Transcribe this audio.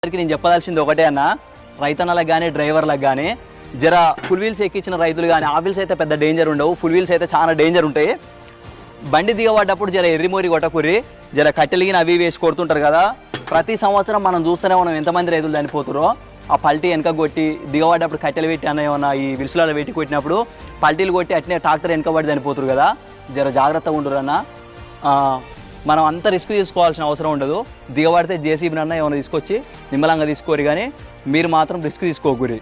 నేను చెప్పాల్సింది ఒకటే అన్న, రైతన్నలకు కానీ డ్రైవర్లకు కానీ జర ఫుల్ వీల్స్ ఎక్కించిన రైతులు కానీ ఆ వీల్స్ అయితే పెద్ద డేంజర్ ఉండవు, ఫుల్ వీల్స్ అయితే చాలా డేంజర్ ఉంటాయి. బండి దిగబడ్డప్పుడు జర ఎర్రిమోరి కొట్టకుర్రి, జర కట్టెలిగిన అవి వేసి కొడుతుంటారు కదా. ప్రతి సంవత్సరం మనం చూస్తూనే మనం ఎంతమంది రైతులు చనిపోతారో. ఆ పల్టీ వెనక కొట్టి దిగబడ్డప్పుడు కట్టెలు పెట్టి అన్న ఏమన్నా ఈ విరుసులలో పెట్టి కొట్టినప్పుడు పల్టీలు కొట్టి అట్నే ట్రాక్టర్ వెనకబడి చనిపోతారు కదా. జర జాగ్రత్తగా ఉండరు అన్న. మనం అంత రిస్క్ తీసుకోవాల్సిన అవసరం ఉండదు. దిగబడితే జేసీబీనన్నా ఏమైనా తీసుకొచ్చి నిమ్మలంగా తీసుకోరు, కానీ మీరు మాత్రం రిస్క్ తీసుకోకూరి.